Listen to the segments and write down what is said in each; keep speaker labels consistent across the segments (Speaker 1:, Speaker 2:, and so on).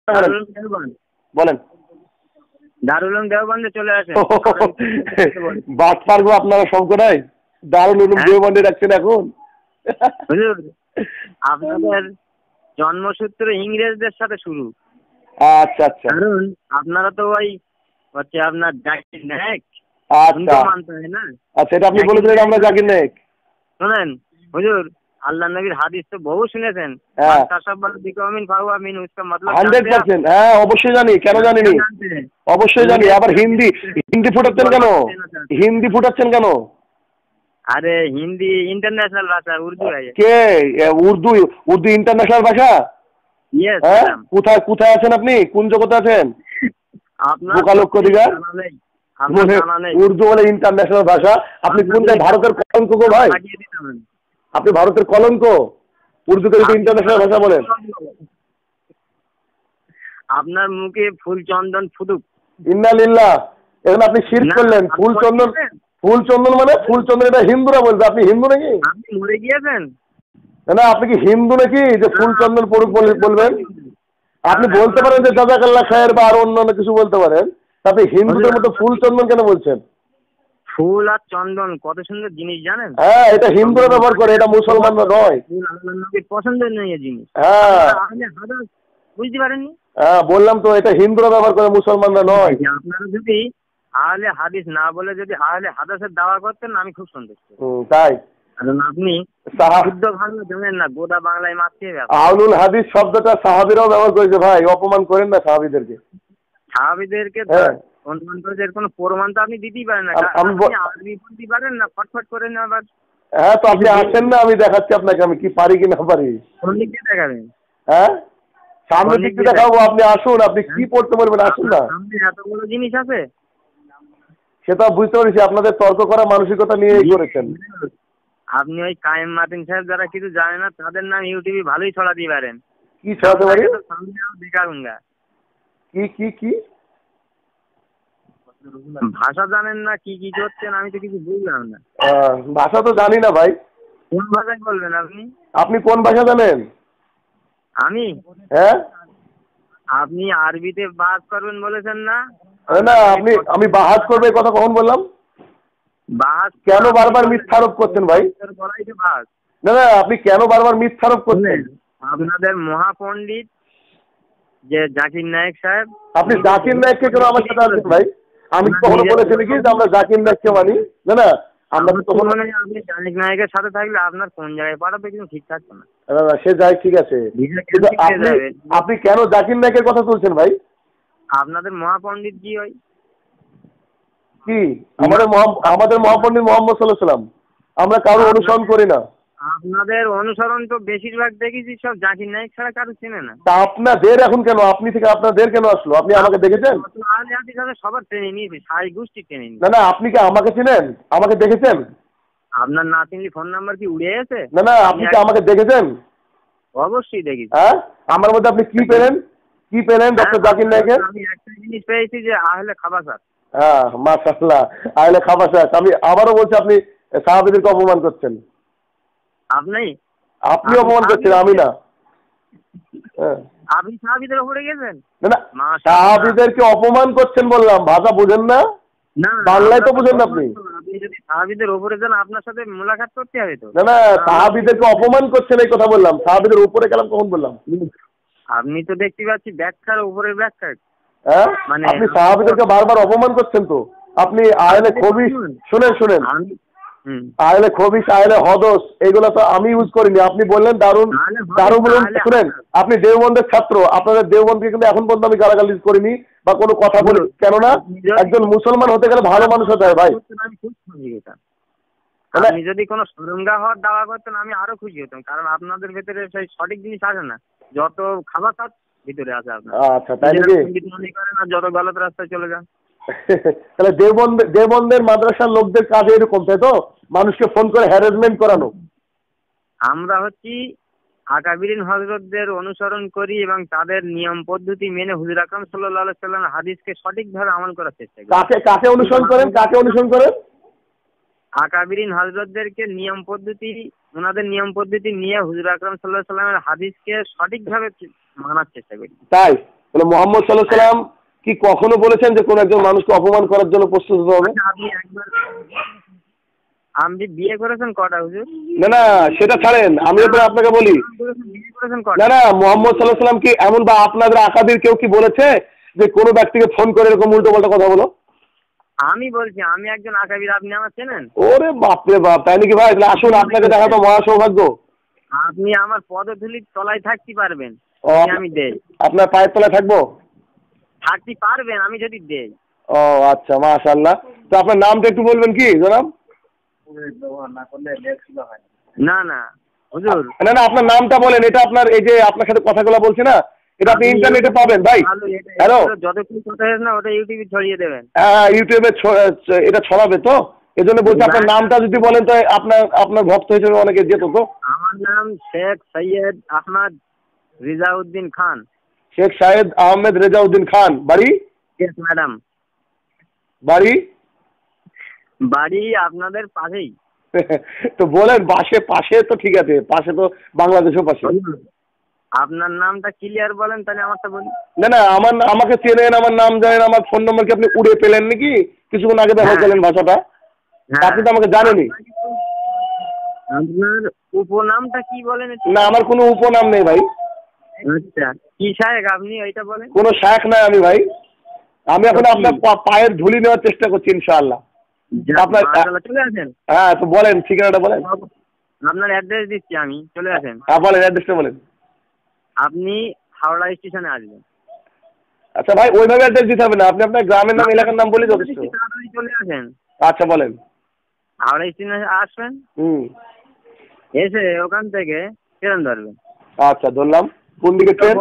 Speaker 1: দারুল দেওবন্দ
Speaker 2: বলেন।
Speaker 1: দারুল দেওবন্দে চলে আসেন।
Speaker 2: বাদ পারবো আপনারা সবকটাই দারুল উলুম দেওবন্দে রাখছেন এখন।
Speaker 1: হুজুর আপনাদের জন্মসূত্র ইংরেজদের সাথে শুরু।
Speaker 2: আচ্ছা আচ্ছা।
Speaker 1: কারণ আপনারা তো ওই হচ্ছে আপনার জাকির নায়েক
Speaker 2: আচ্ছা
Speaker 1: মানতে হয় না।
Speaker 2: আচ্ছা, এটা আপনি বলেছিলেন আমরা জাকির নায়েক।
Speaker 1: শোনেন হুজুর, আল্লাহ নবীর হাদিস তো বহু শুনেছেন।
Speaker 2: 100%, হ্যাঁ অবশ্যই জানি, কেন জানিনি, অবশ্যই জানি। আবার হিন্দি হিন্দি ফুটাচ্ছেন কেন? হিন্দি ফুটাচ্ছেন কেন?
Speaker 1: আরে হিন্দি ইন্টারন্যাশনাল ভাষা, উর্দু।
Speaker 2: কে উর্দু? উর্দু ইন্টারন্যাশনাল ভাষা? হ্যাঁ, কোথায় কোথায় আছেন আপনি? কোন জগতে আছেন? উর্দু বলে ইন্টারন্যাশনাল ভাষা? আপনি কোন ভারতের কলঙ্ক গো ভাই? আপনি ভারতের কলঙ্ক। উর্দুকে যদি ইন্টারন্যাশনাল ভাষা বলেন?
Speaker 1: আপনার মুখে ফুল চন্দন ফুটুক।
Speaker 2: ইন্নালিল্লাহ। এখন আপনি শিরক করলেন। ফুল চন্দন, ফুল চন্দন মানে ফুল চন্দন এটা হিন্দুরা বলবে। আপনি হিন্দু নাকি?
Speaker 1: আপনি মরে গিয়েছেন?
Speaker 2: না আপনি কি হিন্দু নাকি যে ফুল চন্দন পড়ুক বলবেন? আপনি বলতে পারেন যে জাযাকাল্লাহ খায়ের বা আরো অন্যান্য কিছু বলতে পারেন, আপনি হিন্দুদের মতো ফুল চন্দন কেন বলছেন?
Speaker 1: ফুল আর চন্দন কত সুন্দর জিনিস জানেন?
Speaker 2: হ্যাঁ, এটা হিন্দুরা ব্যবহার করে, এটা মুসলমানরা নয়।
Speaker 1: পছন্দের নয় জিনিস।
Speaker 2: হ্যাঁ
Speaker 1: বুঝতে পারেননি?
Speaker 2: হ্যাঁ বললাম তো, এটা হিন্দুরা ব্যবহার করে, মুসলমানরা নয়।
Speaker 1: আপনারা যদি আহলে হাদিস না বলে যদি আহলে হাদিসের দাওয়া করতেন আমি খুব সন্তুষ্ট।
Speaker 2: তাই?
Speaker 1: কারণ আপনি শুদ্ধ বাংলা জানেন না, গোদা বাংলায় মারতে হবে।
Speaker 2: আহলুল হাদিস শব্দটা সাহাবীরাও ব্যবহার করেছে ভাই, অপমান করেন না সাহাবীদেরকে।
Speaker 1: সাহাবীদেরকে অনুমান করে এর কোনো প্রমাণ তো আপনি দিতেই পারেন না। আপনি আরবি বলতে পারেন না, ফটফট করে না আবার।
Speaker 2: হ্যাঁ তো আপনি আসেন না, আমি দেখাচ্ছি আপনাকে আমি কি পারি কি না পারি।
Speaker 1: কোন দিক দিয়ে দেখাবেন?
Speaker 2: হ্যাঁ সামনের দিক দিয়ে দেখাবো, আপনি আসুন। আপনি কি পড়তে বলবেন, আসুন না।
Speaker 1: সামনে এত বড় জিনিস আছে।
Speaker 2: সেটা বুঝতে পারছি, আপনাদের তর্ক করা মানসিকতা নিয়েই করেছেন।
Speaker 1: আপনি ওই কায়েম মাতিন সাহেব যারা কিছু জানে না তাদের নাম ইউটিউবে ভালোই ছড়াতে পারেন।
Speaker 2: কি ছড়াতে পারি?
Speaker 1: দেখাউঙ্গা।
Speaker 2: কি কি কি
Speaker 1: ভাষা জানেন না, কি কি করছেন আমি তো কিছু বুঝলাম না।
Speaker 2: ভাষা তো জানি না ভাই।
Speaker 1: কোন ভাষায় বলবেন আপনি?
Speaker 2: আপনি কোন ভাষা জানেন?
Speaker 1: আমি?
Speaker 2: হ্যাঁ
Speaker 1: আপনি আরবিতে বাস করবেন বলেছেন না?
Speaker 2: না আপনি, আমি বাহাজ করবে কথা কখন বললাম?
Speaker 1: বাস
Speaker 2: কেন বারবার মিথ্যারোপ করছেন ভাই? না না আপনি কেন বারবার মিথ্যারোপ করছেন?
Speaker 1: আপনাদের মহাপণ্ডিত যে জাকির নায়েক সাহেব।
Speaker 2: আপনি জাকির নায়েককে কেন আমার সাথে আছেন ভাই? আমি কখনো বলেছি নাকি যে আমরা জাকির নায়েককে মানি? না না আমরা তো তখন
Speaker 1: আপনি জাকির নায়েকের সাথে থাকলে আপনার কোন জায়গায় পাঠাবে কিন্তু ঠিক থাকবে না।
Speaker 2: না সে যাই ঠিক আছে, কিন্তু আপনি কেন জাকির নায়েকের কথা তুলছেন ভাই?
Speaker 1: আপনাদের মহাপণ্ডিত কি হয়?
Speaker 2: কি আমাদের মহাপণ্ডিত মোহাম্মদ সাল্লাল্লাহু আলাইহি ওয়াসাল্লাম। আমরা কারো অনুসরণ করি না।
Speaker 1: আপনাদের অনুসরণ তো বেশিরভাগ দেখেছি সব জাকির নায়েক ছাড়া কারো চেনে না।
Speaker 2: তা আপনাদের এখন কেন, আপনি থেকে আপনাদের কেন আসলো? আপনি আমাকে দেখেছেন?
Speaker 1: সবার ট্রেনে নিয়েছি, সাই গোষ্ঠী ট্রেনে নিয়েছি।
Speaker 2: না না আপনি কি আমাকে চিনেন? আমাকে দেখেছেন?
Speaker 1: আপনার না চিনলে ফোন নাম্বার কি উড়ে গেছে?
Speaker 2: না না আপনি কি আমাকে দেখেছেন?
Speaker 1: অবশ্যই দেখেছি।
Speaker 2: হ্যাঁ আমার মধ্যে আপনি কি পেলেন? কি পেলেন ডক্টর জাকির নায়েকের?
Speaker 1: আমি একটা জিনিস পেয়েছি যে আহলে খাবাসাত।
Speaker 2: হ্যাঁ মাশাআল্লাহ, আহলে খাবাসাত। আমি আবারও বলছি আপনি সাহাবীদেরকে অপমান করছেন। আপনি অপমান করছেন, আমি না।
Speaker 1: আপনি সাহাবীদের উপরে গেছেন?
Speaker 2: না না সাহাবীদেরকে অপমান করছেন বললাম, ভাষা বুঝেন না? বাংলায় তো বুঝেন না আপনি।
Speaker 1: আপনি যদি সাহাবীদের উপরে যান আপনার সাথে মোলাকাত করতে হবে তো।
Speaker 2: না না সাহাবীদেরকে অপমান করছেন এই কথা বললাম, সাহাবীদের উপরে গেলাম কখন বললাম?
Speaker 1: আপনি তো দেখতে পাচ্ছি ব্যাখ্যার উপরে ব্যাখ্যা।
Speaker 2: হ্যাঁ আপনি সাহাবীদেরকে বারবার অপমান করছেন তো। আপনি আহলে খবিস, শুনেন আহলে খবিস আহলে হদস এগুলো তো আমি ইউজ করিনি। আপনি বললেন দারুল উলুম। শুনেন আপনি দেওবন্দের ছাত্র, আপনাদের দেওবন্দকে কিন্তু এখন পর্যন্ত আমি গালাগালি করিনি বা কোনো কথা বলি, কেননা একজন মুসলমান হতে গেলে ভালো মানুষ হতে হয় ভাই।
Speaker 1: আপনি যদি কোনো সুরঙ্গা হওয়ার দাওয়া করতেন আমি আরো খুশি হতাম, কারণ আপনাদের ভেতরে সেই সঠিক জিনিস আসে না, যত খাবার ভিতরে আছে আপনার।
Speaker 2: আচ্ছা তাই নাকি?
Speaker 1: মনে করেন আর যত গলত রাস্তায় চলে যান।
Speaker 2: তাহলে দেওবন্দের মাদ্রাসার লোকদের কাজ এরকম, তাই তো? মানুষকে ফোন করে হ্যারাসমেন্ট করানো।
Speaker 1: আমরা হচ্ছি আকাবিরিন হযরতদের অনুসরণ করি এবং তাদের নিয়ম পদ্ধতি মেনে হুজুর আকরাম সাল্লাল্লাহু আলাইহি ওয়াসাল্লামের হাদিসকে সঠিকভাবে আমল করার চেষ্টা করি।
Speaker 2: কাকে অনুসরণ করেন? কাকে অনুসরণ করেন?
Speaker 1: আকাবিরিন হযরতদেরকে নিয়ম পদ্ধতি, ওনাদের নিয়ম পদ্ধতি নিয়ে হুজুর আকরাম সাল্লাল্লাহু আলাইহি ওয়াসাল্লামের হাদিসকে সঠিকভাবে মানার চেষ্টা করি।
Speaker 2: তাই তাহলে মোহাম্মদ সাল্লাল্লাহু আলাইহি সাল্লাম কি কখনো বলেছেন যে কোন একজন মানুষকে অপমান করার জন্য প্রস্তুত হতে হবে?
Speaker 1: আপনি বিয়ে করেছেন কটা হুজুর?
Speaker 2: না না, সেটা ছাড়েন, আমি এবার আপনাকে বলি। না না, মোহাম্মদ সাল্লাল্লাহু আলাইহি সাল্লাম কি এমন বা আপনাদের আকাবির কেউ কি বলেছে যে কোনো ব্যক্তিকে ফোন করে এরকম উল্টো পাল্টা কথা বলো?
Speaker 1: আমি বলছি, আমি একজন আকাবির, আপনি আমার চেনেন?
Speaker 2: ওরে বাপরে বাপ, তাই নাকি ভাই? তাহলে আসুন, আপনাকে দেখা তো মহা সৌভাগ্য।
Speaker 1: আপনি আমার পদধূলির তলায় থাকতে পারবেন, আমি দেই।
Speaker 2: আপনার পায়ের তলায় থাকবো?
Speaker 1: থাকতে পারবেন আমি যদি দেই।
Speaker 2: ও আচ্ছা, মাশাআল্লাহ। তো আপনার নামটা একটু বলবেন কি জনাব?
Speaker 1: না না হুজুর,
Speaker 2: না না, আপনার নামটা বলেন। এটা আপনার, এই যে আপনার সাথে কথাগুলো বলছি না, এটা আপনি ইন্টারনেটে পাবেন ভাই। হ্যালো,
Speaker 1: যতক্ষণ কথা আছে না ওটা ইউটিউবে ছড়িয়ে দেবেন।
Speaker 2: হ্যাঁ, ইউটিউবে এটা ছড়াবে তো, এজন্য বলছি আপনার নামটা যদি বলেন তো আপনার ভক্ত হিসেবে অনেকে যেত তো।
Speaker 1: আমার নাম শেখ সৈয়দ আহমদ রেজাউদ্দিন খান।
Speaker 2: শেখ সাইয়েদ আহমেদ রেজাউদ্দিন খান। বাড়ি?
Speaker 1: ম্যাডাম,
Speaker 2: বাড়ি?
Speaker 1: বাড়ি আপনাদের পাশেই।
Speaker 2: তো বলেন, পাশে তো ঠিক আছে, পাশে তো বাংলাদেশের পাশে।
Speaker 1: আপনার নামটা ক্লিয়ার বলেন, তাহলে আমারটা বলি।
Speaker 2: না না, আমাকে চেনেন, আমার নাম জানেন, আমার ফোন নম্বর কি আপনি উড়ে পেলেন নাকি? কিছুক্ষণ আগে ব্যবহার করলেন ভাষাটা, আপনি তো আমাকে জানেনই।
Speaker 1: আপনার উপনামটা কি বলেন?
Speaker 2: না, আমার কোনো উপনাম নেই ভাই।
Speaker 1: আচ্ছা, কি শায়েখ আপনি, ওইটা বলেন।
Speaker 2: কোনো শায়েখ নাই আমি ভাই। আমি এখন আপনার পায়ের ধুলি নেওয়ার চেষ্টা করছি ইনশাআল্লাহ। আপনার
Speaker 1: চলে আসেন।
Speaker 2: হ্যাঁ, তো বলেন, ঠিকানাটা বলেন।
Speaker 1: আপনার অ্যাড্রেস দিচ্ছি আমি, চলে আসেন।
Speaker 2: হ্যাঁ বলেন, অ্যাড্রেসটা বলেন।
Speaker 1: আপনি হাওড়া স্টেশনে আসবেন।
Speaker 2: আচ্ছা ভাই, ওইভাবে অ্যাড্রেস দিতে হবে না, আপনি আপনার গ্রামের নাম, এলাকার নাম বলে যথেষ্ট।
Speaker 1: চলে আসেন।
Speaker 2: আচ্ছা বলেন।
Speaker 1: হাওড়া স্টেশনে আসবেন, এসে ওখান থেকে ট্রেন ধরবেন।
Speaker 2: আচ্ছা, ধরলাম। কোন দিকে ট্রেন?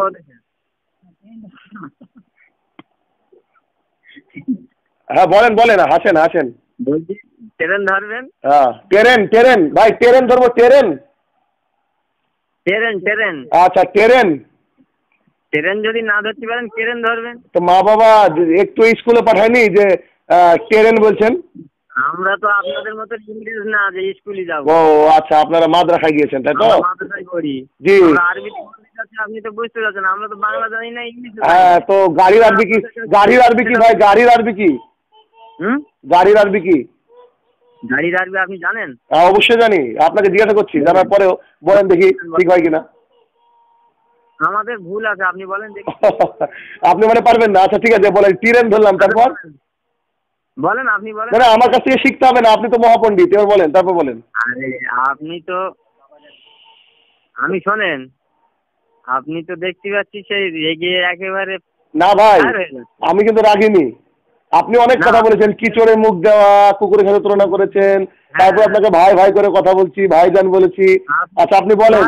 Speaker 2: হ্যাঁ বলেন, হাসেন।
Speaker 1: বলছি ট্রেন ধরবেন।
Speaker 2: হ্যাঁ, ট্রেন ভাই, ট্রেন ধরবো। ট্রেন। আচ্ছা, ট্রেন
Speaker 1: যদি না ধরতে পারেন ট্রেন ধরবেন।
Speaker 2: তো মা বাবা একটু স্কুলে পাঠায়নি যে ট্রেন বলছেন?
Speaker 1: আমরা তো আপনাদের মতো ইংরেজ না যে স্কুলে যাবো।
Speaker 2: ও আচ্ছা, আপনারা মাদ্রাসায় গিয়েছেন তাই তো?
Speaker 1: মাদ্রাসায় পড়ি।
Speaker 2: জি।
Speaker 1: আরবি আপনি তো বুঝতে পারছেন, আমরা তো বাংলা জানি না, ইংলিশ।
Speaker 2: হ্যাঁ, তো গাড়ির আরবি কি ভাই? গাড়ির আরবি কি? গাড়ির আরবি কি?
Speaker 1: গাড়ির আরবি আপনি জানেন?
Speaker 2: হ্যাঁ, অবশ্যই জানি, আপনাকে জিজ্ঞাসা করছি, জানার পরেও বলেন দেখি ঠিক হয় কিনা।
Speaker 1: আমাদের ভুল আছে, আপনি বলেন দেখি।
Speaker 2: আপনি মানে পারবেন না? আচ্ছা ঠিক আছে, বলেন। ট্রেন ধরলাম, তারপর
Speaker 1: বলেন, আপনি বলেন।
Speaker 2: না, আমার কাছ থেকে শিখতে হবে না, আপনি তো মহাপণ্ডিত, এবার বলেন, তারপর বলেন।
Speaker 1: আরে আপনি তো, আমি শোনেন, আপনি তো দেখতে পাচ্ছি সেই রেগে একেবারে।
Speaker 2: না ভাই, আমি কিন্তু রাগিনি। আপনি অনেক কথা বলেছেন, কিচড়ে মুখ দেওয়া, কুকুরের সাথে তুলনা করেছেন, তারপর আপনাকে ভাই ভাই করে কথা বলছি, ভাইজান বলেছি। আচ্ছা আপনি বলেন,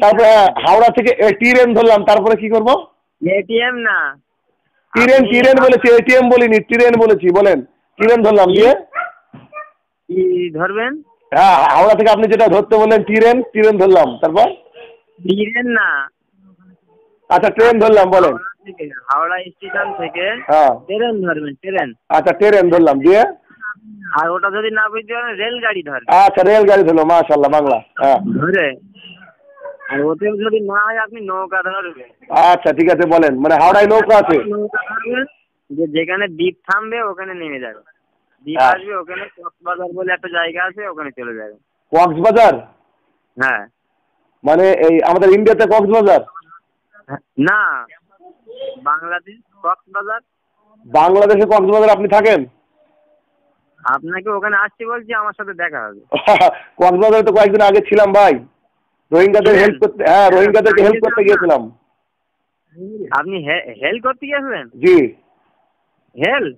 Speaker 2: তারপরে হাওড়া থেকে ট্রেন ধরলাম, তারপরে কি করবো?
Speaker 1: এটিএম না,
Speaker 2: ট্রেন বলেছি, এটিএম বলিনি, ট্রেন বলেছি। বলেন, ট্রেন ধরলাম, দিয়ে
Speaker 1: কি ধরবেন?
Speaker 2: হ্যাঁ, হাওড়া থেকে আপনি যেটা ধরতে বললেন, ট্রেন ধরলাম, তারপর?
Speaker 1: ট্রেন না।
Speaker 2: আচ্ছা, ট্রেন ধরলাম, বলেন।
Speaker 1: হাওড়া স্টেশন থেকে ট্রেন ধরবেন, ট্রেন।
Speaker 2: আচ্ছা, ট্রেন ধরলাম, দিয়ে
Speaker 1: আর ওটা যদি না বুঝতে পারেন রেলগাড়ি ধরবেন।
Speaker 2: আচ্ছা, রেলগাড়ি ধরলো, মাশাআল্লাহ, বাংলা। হ্যাঁ,
Speaker 1: ধরে আর ওতে যদি না হয় আপনি নৌকা ধরবেন।
Speaker 2: আচ্ছা ঠিক আছে, বলেন। মানে হাওড়ায় নৌকা আছে?
Speaker 1: নৌকা ধরবেন, যেখানে দ্বীপ থামবে ওখানে নেমে যাবে। দ্বীপ আসবে, ওখানে কক্সবাজার বলে একটা জায়গা আছে, ওখানে চলে যাবে।
Speaker 2: কক্সবাজার?
Speaker 1: হ্যাঁ।
Speaker 2: মানে এই আমাদের ইন্ডিয়াতে কক্সবাজার?
Speaker 1: না, বাংলাদেশ কক্সবাজার।
Speaker 2: বাংলাদেশে কক্সবাজার আপনি থাকেন?
Speaker 1: আপনাকে ওখানে আসছি বলছি, আমার সাথে দেখা হবে।
Speaker 2: কক্সবাজারে তো কয়েকদিন আগে ছিলাম ভাই, রোহিঙ্গাদের হেল্প করতে। হ্যাঁ, রোহিঙ্গাদেরকে হেল্প করতে গিয়েছিলাম।
Speaker 1: আপনি হেল্প করতে গিয়েছিলেন?
Speaker 2: জি।
Speaker 1: হেল্প?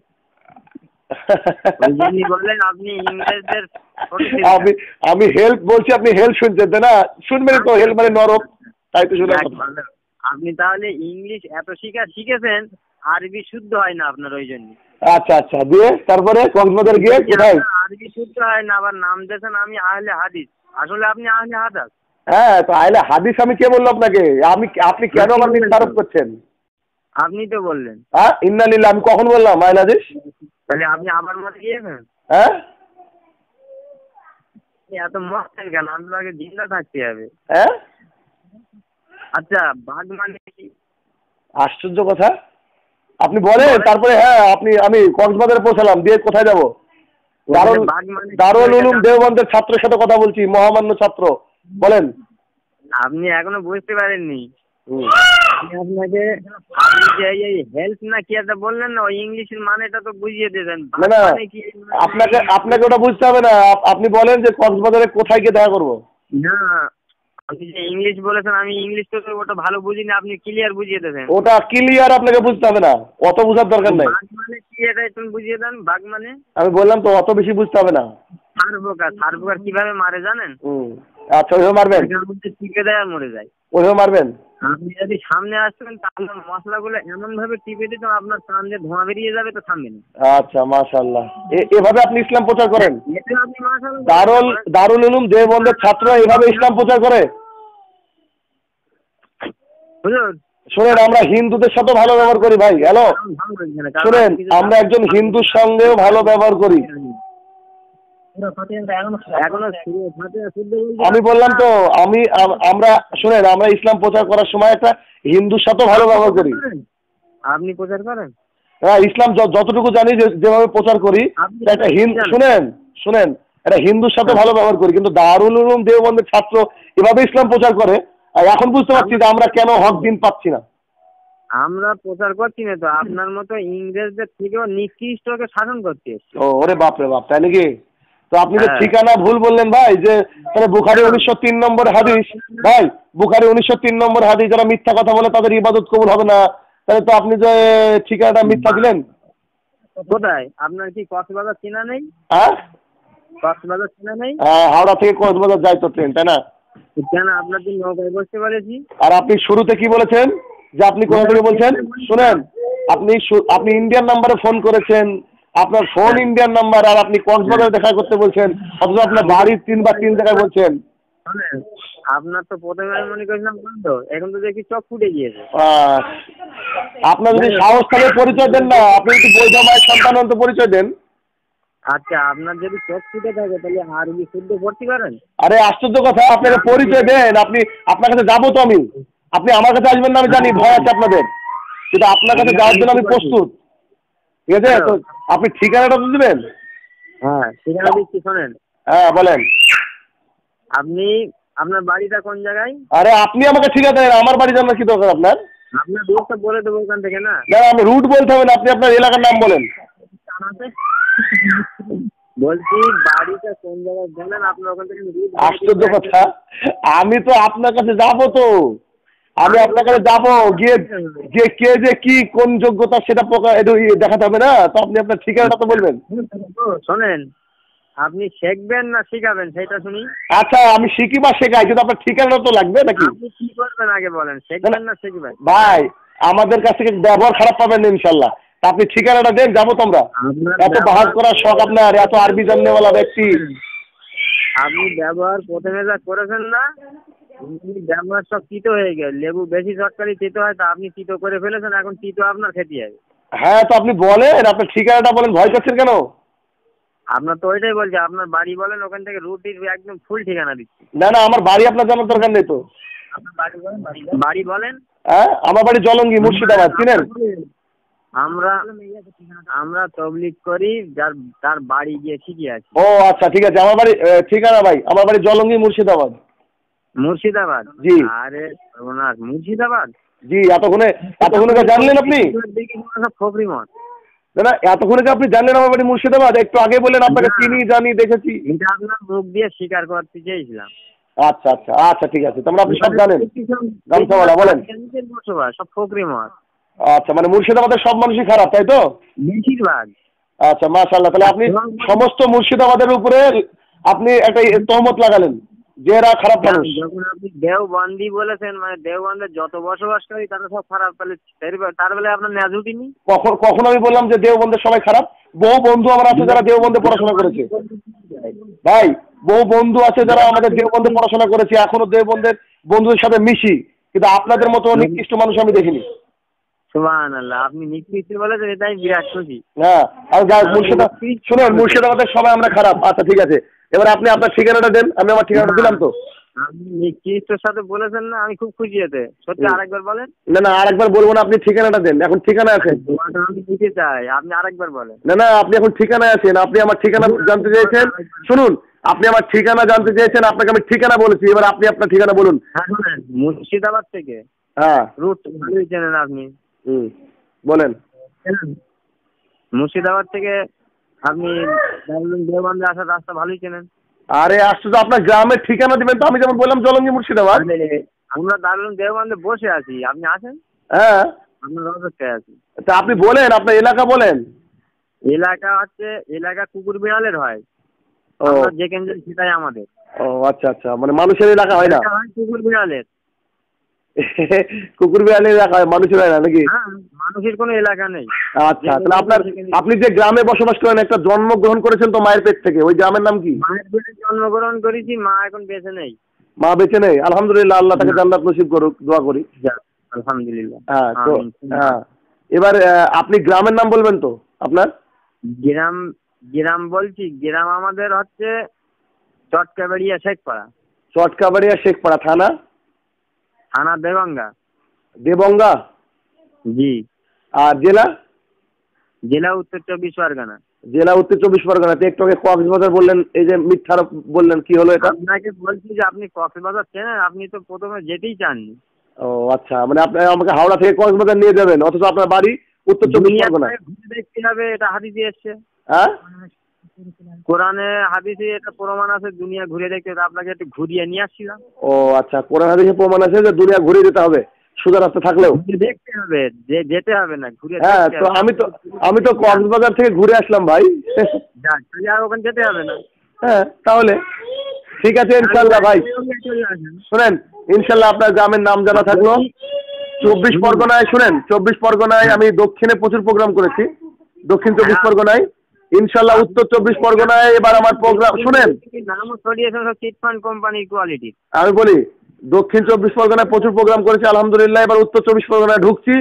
Speaker 1: বললেন আপনি ইংরেজদের।
Speaker 2: আমি হেল্প বলছি, আপনি হেল্প শুনছেন না? শুনবেন তো, হেল্প মানে নরক, তাই তো শুনে।
Speaker 1: আপনি তাহলে ইংলিশ এত শিখেছেন, আরবি শুদ্ধ হয় না আপনার, ওই জন্য।
Speaker 2: আচ্ছা আচ্ছা, দিয়ে তারপরে কক্সবাজার গিয়ে কোথায়?
Speaker 1: আরবি শুদ্ধ হয় না, আবার নাম দিয়েছেন আমি আহলে হাদিস, আসলে আপনি আহলে হাদিস।
Speaker 2: হ্যাঁ, তো আহলে হাদিস আমি কে বললো আপনাকে? আপনি কেন আমার মিথ্যারোপ করছেন?
Speaker 1: আপনি তো বললেন।
Speaker 2: হ্যাঁ, ইন্না লিল্লাহ, আমি কখন বললাম আহলে হাদিস?
Speaker 1: তাহলে আপনি আমার মতে গিয়েছেন।
Speaker 2: হ্যাঁ,
Speaker 1: এত মস্তেন কেন? আপনাকে জিন্দা থাকতে হবে।
Speaker 2: হ্যাঁ।
Speaker 1: আচ্ছা, বাঘ মানে কি?
Speaker 2: আশ্চর্য কথা। আপনি বলেন, তারপরে হ্যাঁ আমি কক্সবাজারে পৌঁছালাম, দিয়ে কোথায় যাব? দারুল উলুম দেওবন্দের ছাত্রের সাথে কথা বলছি, মহামান্য ছাত্র। বলেন।
Speaker 1: আপনি এখনো বুঝতে পারেননি। আপনাকে আপনি যে এই হেলথ না কি একটা বললেন না, ওই ইংলিশের মানেটা তো বুঝিয়ে দেবেন।
Speaker 2: না আপনাকে ওটা বুঝতে হবে না। আপনি বলেন যে কক্সবাজারে কোথায় গিয়ে দেখা করবো।
Speaker 1: না, আপনি যে ইংলিশ বলেছেন, আমি ইংলিশ তো ওটা ভালো বুঝিনি, আপনি ক্লিয়ার বুঝিয়ে দেবেন।
Speaker 2: ওটা ক্লিয়ার আপনাকে বুঝতে হবে না, অত বুঝার দরকার নাই।
Speaker 1: বাঘ মানে কি এটা একটু বুঝিয়ে দেন। বাঘ মানে
Speaker 2: আমি বললাম তো, অত বেশি বুঝতে হবে না।
Speaker 1: সারবোকা কিভাবে মারে জানেন?
Speaker 2: আচ্ছা, ওইভাবে মারবেন?
Speaker 1: টিপে দেয় আর মরে যায়।
Speaker 2: ওইভাবে মারবেন?
Speaker 1: আপনি যদি সামনে আসতেন তাহলে মশলাগুলো এমন ভাবে টিপে দিতাম আপনার কান দিয়ে ধোঁয়া বেরিয়ে যাবে, তো থামবেন।
Speaker 2: আচ্ছা, মাশাআল্লাহ। এভাবে আপনি ইসলাম প্রচার করেন?
Speaker 1: আপনি মাশাআল্লাহ
Speaker 2: দারুল উলুম দেওবন্দের ছাত্ররা এভাবে ইসলাম প্রচার করে?
Speaker 1: হুজুর
Speaker 2: শুনেন, আমরা হিন্দুদের সাথে ভালো ব্যবহার করি ভাই। হ্যালো, শুনেন, আমরা একজন হিন্দুর সঙ্গেও ভালো ব্যবহার করি। আমি বললাম তো, আমরা শুনেন, আমরা ইসলাম প্রচার করার সময় একটা হিন্দুর সাথে ভালো ব্যবহার করি।
Speaker 1: আপনি প্রচার করেন?
Speaker 2: হ্যাঁ, ইসলাম যতটুকু জানি যেভাবে প্রচার করি, একটা শুনেন একটা হিন্দুর সাথে ভালো ব্যবহার করি। কিন্তু দারুল উলুম দেওবন্দের ছাত্র এভাবে ইসলাম প্রচার করে, আর এখন বুঝতে পারছি যে আমরা কেন হক দিন পাচ্ছি না।
Speaker 1: আমরা প্রচার করছি না তো, আপনার মতো ইংরেজদের থেকেও নিকৃষ্টকে শাসন করতে এসেছি।
Speaker 2: ওরে বাপরে বাপ, তাই নাকি? তো আপনি যে ঠিকানা ভুল বললেন ভাই, যে তাহলে বুখারী 1903 নম্বর হাদিস, ভাই বুখারী 1903 নম্বর হাদিস, যারা মিথ্যা কথা বলে তাদের ইবাদত কবুল হবে না, তাহলে তো আপনি যে ঠিকানাটা মিথ্যা দিলেন।
Speaker 1: কোথায়? আপনার কি কক্সবাজার চেনা নেই?
Speaker 2: হ্যাঁ,
Speaker 1: কক্সবাজার চেনা নেই?
Speaker 2: হ্যাঁ, হাওড়া থেকে কক্সবাজার যায় তো ট্রেন, তাই না?
Speaker 1: কেন, আপনার দিন নৌকায় বসতে পারেছি।
Speaker 2: আর আপনি শুরুতে কি বলেছেন যে আপনি কোথা থেকে বলছেন? শুনেন, আপনি ইন্ডিয়ান নাম্বারে ফোন করেছেন, আপনার ফোন ইন্ডিয়ান নাম্বার, আর আপনি কক্সবাজারে দেখা করতে বলছেন, অথচ আপনার বাড়ির 3 জায়গায় বলছেন।
Speaker 1: আপনার তো প্রথমে আমি মনে করেছিলাম বন্ধ, এখন তো দেখি চোখ ফুটে গিয়েছে।
Speaker 2: আপনার যদি সাহস থাকে পরিচয় দেন না, আপনি একটু বৈধ মায়ের সন্তান তো পরিচয় দেন।
Speaker 1: আচ্ছা, আপনার যদি চোখ ফুটে থাকে তাহলে আরবি শুদ্ধ পড়তে পারেন?
Speaker 2: আরে আশ্চর্য কথা, আপনাকে পরিচয় দেন। আপনার কাছে যাবো তো আমি, আপনি আমার কাছে আসবেন না আমি জানি, ভয় আছে আপনাদের, কিন্তু আপনার কাছে যাওয়ার জন্য আমি প্রস্তুত। ঠিক আছে, তো আপনি ঠিকানাটা তো দিবেন।
Speaker 1: হ্যাঁ, ঠিকানা দিচ্ছি, শোনেন।
Speaker 2: হ্যাঁ, বলেন।
Speaker 1: আপনার বাড়িটা কোন জায়গায়?
Speaker 2: আরে আপনি আমাকে ঠিকানা দেন, আমার বাড়ি জানার কি দরকার আপনার?
Speaker 1: আপনার রুটটা বলে দেবো ওখান থেকে। না
Speaker 2: আমি রুট বলতে হবে না, আপনি আপনার এলাকার নাম বলেন।
Speaker 1: বলছি বাড়িটা কোন জায়গায় বলেন, আপনার ওখান থেকে।
Speaker 2: আশ্চর্য কথা, আমি তো আপনার কাছে যাবো তো, আমি আপনার কাছে যাবো, গিয়ে কে যে কি কোন যোগ্যতা সেটা দেখাতে হবে না, তো আপনি আপনার ঠিকানাটা তো বলবেন।
Speaker 1: শোনেন, আপনি শিখবেন না শিখাবেন সেটা শুনি।
Speaker 2: আচ্ছা, আমি শিখি বা শেখাই, কিন্তু আপনার ঠিকানাটা তো লাগবে নাকি?
Speaker 1: আপনি কি করবেন আগে বলেন, শিখবেন না শিখবেন?
Speaker 2: ভাই, আমাদের কাছ থেকে ব্যবহার খারাপ পাবেন না ইনশাল্লাহ। আপনি ঠিকানাটা দেন, যাবো তো আমরা। এত বাহাজ করার শখ আপনার, এত আরবি জাননেওয়ালা ব্যক্তি।
Speaker 1: আপনি ব্যবহার প্রথমে যা করেছেন না, ব্যবহার সব তিতো হয়ে গেল। লেবু বেশি চটকালি তিতো হয়, তা আপনি তিতো করে ফেলেছেন, এখন তিতো আপনার খেতে হবে।
Speaker 2: হ্যাঁ, তো আপনি বলেন, আপনার ঠিকানাটা বলেন, ভয় করছেন কেন?
Speaker 1: আপনার তো ওইটাই বলছি, আপনার বাড়ি বলেন, ওখান থেকে রুটির একদম ফুল ঠিকানা দিচ্ছি।
Speaker 2: না, আমার বাড়ি আপনার জানার দরকার নেই তো।
Speaker 1: আপনার বাড়ি বলেন।
Speaker 2: হ্যাঁ, আমার বাড়ি জলঙ্গি, মুর্শিদাবাদ, চিনেন?
Speaker 1: আমরা তবলিগ করি, তার বাড়ি গিয়ে ঠিকই আছে।
Speaker 2: ও আচ্ছা, ঠিক আছে। আমার বাড়ি ঠিকানা ভাই, আমার বাড়ি জলঙ্গি, মুর্শিদাবাদ।
Speaker 1: মুর্শিদাবাদ?
Speaker 2: জি।
Speaker 1: আরে ওনার মুর্শিদাবাদ?
Speaker 2: জি। এতক্ষণে জানলেন আপনি?
Speaker 1: ফকরিমত।
Speaker 2: না, এতক্ষণে আপনি জানলেন আমার বাড়ি মুর্শিদাবাদ? একটু আগে বললেন আপনাকে চিনি, জানি, দেখেছি।
Speaker 1: এটা আপনার মুখ দিয়ে স্বীকার করতে চেয়েছিলাম।
Speaker 2: আচ্ছা আচ্ছা আচ্ছা, ঠিক আছে, তোমরা আপনি সব জানেন। গামছাওয়ালা বলেন।
Speaker 1: সব ফকরিমত।
Speaker 2: আচ্ছা, মানে মুর্শিদাবাদের সব মানুষই খারাপ, তাই তো?
Speaker 1: বেশিরভাগ।
Speaker 2: আচ্ছা, মাশাআল্লাহ। তাহলে আপনি সমস্ত মুর্শিদাবাদের উপরে আপনি একটা তহমত লাগালেন যে এরা খারাপ মানুষ।
Speaker 1: যখন আপনি দেওবন্দি বলেছেন, মানে দেওবন্দের যত বসবাসকারী তারা সব খারাপ, তাহলে তার বেলায় আপনার ন্যাজ উঠিনি?
Speaker 2: কখন আমি বললাম যে দেওবন্দের সবাই খারাপ? বহু বন্ধু আমার আছে যারা দেওবন্দে পড়াশোনা করেছে ভাই, বহু বন্ধু আছে যারা আমাদের দেওবন্দে পড়াশোনা করেছে, এখনো দেওবন্দের বন্ধুদের সাথে মিশি, কিন্তু আপনাদের মতো নিকৃষ্ট মানুষ আমি দেখিনি।
Speaker 1: সুবহানাল্লাহ, আপনি নিকৃষ্ট বলেছেন, এটাই বিরাট খুশি।
Speaker 2: হ্যাঁ, আর শুনেন, মুর্শিদাবাদের সবাই আমরা খারাপ। আচ্ছা, ঠিক আছে, এবার আপনি আপনার ঠিকানাটা দেন। আমি আমার ঠিকানাটা দিলাম তো।
Speaker 1: আপনি নিশ্চিতর সাথে বলেছেন না, আমি খুব খুশি হতে। সত্যি আরেকবার বলেন।
Speaker 2: না না, আরেকবার বলবো না, আপনি ঠিকানাটা দেন। এখন ঠিকানায় আছেন?
Speaker 1: আমি দিতে চাই, আপনি আরেকবার বলেন।
Speaker 2: না না, আপনি এখন ঠিকানায় আছেন, আপনি আমার ঠিকানা জানতে চেয়েছেন। শুনুন, আপনি আমার ঠিকানা জানতে চেয়েছেন, আপনাকে আমি ঠিকানা বলেছি, এবার আপনি আপনার ঠিকানা বলুন।
Speaker 1: হ্যাঁ শুনেন, মুর্শিদাবাদ থেকে।
Speaker 2: হ্যাঁ,
Speaker 1: রুট ভালোই চেনেন আপনি।
Speaker 2: বলেন।
Speaker 1: মুর্শিদাবাদ থেকে আপনি দারুল দেওবন্দে আসার রাস্তা ভালোই চেনেন।
Speaker 2: আরে আসছো তো, আপনার গ্রামের ঠিকানা দিবেন তো। আমি যেমন বললাম জলঙ্গি মুর্শিদাবাদ।
Speaker 1: আমরা দারুল দেওবন্দে বসে আছি, আপনি আসেন।
Speaker 2: হ্যাঁ,
Speaker 1: আপনার অপেক্ষায় আছি।
Speaker 2: তা আপনি বলেন আপনার এলাকা বলেন।
Speaker 1: এলাকা হচ্ছে, এলাকা কুকুর বিড়ালের হয়।
Speaker 2: ও,
Speaker 1: যেখানে যাই সেটাই আমাদের।
Speaker 2: ও আচ্ছা আচ্ছা, মানে মানুষের এলাকা হয় না?
Speaker 1: কুকুর বিড়ালের।
Speaker 2: কুকুর বিড়ালের এলাকা হয়, মানুষের হয় না নাকি?
Speaker 1: হ্যাঁ, মানুষের কোনো এলাকা নেই।
Speaker 2: আচ্ছা, তাহলে আপনি যে গ্রামে বসবাস করেন, একটা জন্মগ্রহণ করেছেন তো মায়ের পেট থেকে, ওই গ্রামের নাম কি?
Speaker 1: মায়ের পেটে জন্মগ্রহণ করেছি, মা এখন বেঁচে নেই।
Speaker 2: মা বেঁচে নেই? আলহামদুলিল্লাহ, আল্লাহ তাকে জান্নাত নসিব করুক, দোয়া করি।
Speaker 1: আলহামদুলিল্লাহ।
Speaker 2: হ্যাঁ, তো হ্যাঁ, এবার আপনি গ্রামের নাম বলবেন তো আপনার?
Speaker 1: গ্রাম বলছি, গ্রাম আমাদের হচ্ছে চটকাবাড়িয়া শেখপাড়া।
Speaker 2: চটকাবাড়িয়া শেখপাড়া, থানা?
Speaker 1: থানা দেবঙ্গা।
Speaker 2: দেবঙ্গা?
Speaker 1: জি।
Speaker 2: আর জেলা?
Speaker 1: জেলা উত্তর 24 পরগনা।
Speaker 2: জেলা উত্তর 24 পরগনা। একটু আগে কক্সবাজার বললেন, এই যে মিথ্যা বললেন, কি হলো এটা?
Speaker 1: আপনাকে বলছি যে আপনি কক্সবাজার চেনেন, আপনি তো প্রথমে যেতেই চাননি।
Speaker 2: ও আচ্ছা, মানে আপনি আমাকে হাওড়া থেকে কক্সবাজার নিয়ে যাবেন, অথচ আপনার বাড়ি উত্তর 24 পরগনা।
Speaker 1: দেখতে হবে, এটা হাদিসে এসছে।
Speaker 2: হ্যাঁ,
Speaker 1: কোরআনে হাদিসে এটা প্রমাণ আছে, দুনিয়া ঘুরে দেখতে হবে। আপনাকে একটু ঘুরিয়ে নিয়ে আসছিলাম।
Speaker 2: ও আচ্ছা, কোরআন হাদিসে প্রমাণ আছে যে দুনিয়া ঘুরে যেতে হবে, সোজা রাস্তা থাকলেও
Speaker 1: দেখতে হবে, যেতে হবে না, ঘুরে।
Speaker 2: হ্যাঁ, তো আমি তো কক্সবাজার থেকে ঘুরে আসলাম ভাই।
Speaker 1: আর ওখানে যেতে হবে না।
Speaker 2: হ্যাঁ, তাহলে ঠিক আছে ইনশাল্লাহ ভাই। শুনেন, ইনশাল্লাহ আপনার গ্রামের নাম জানা থাকলো। 24 পরগনায়, শুনেন, 24 পরগনায় আমি দক্ষিণে প্রচুর প্রোগ্রাম করেছি, দক্ষিণ 24 পরগনায়। ইনশাল্লাহ উত্তর 24 পরগনায় এবার আমার প্রোগ্রাম। শুনেন,
Speaker 1: কোম্পানির কোয়ালিটি
Speaker 2: আমি বলি, দক্ষিণ 24 পরগনায় প্রচুর প্রোগ্রাম করেছি আলহামদুলিল্লাহ, এবার উত্তর 24 পরগনায় ঢুকছি,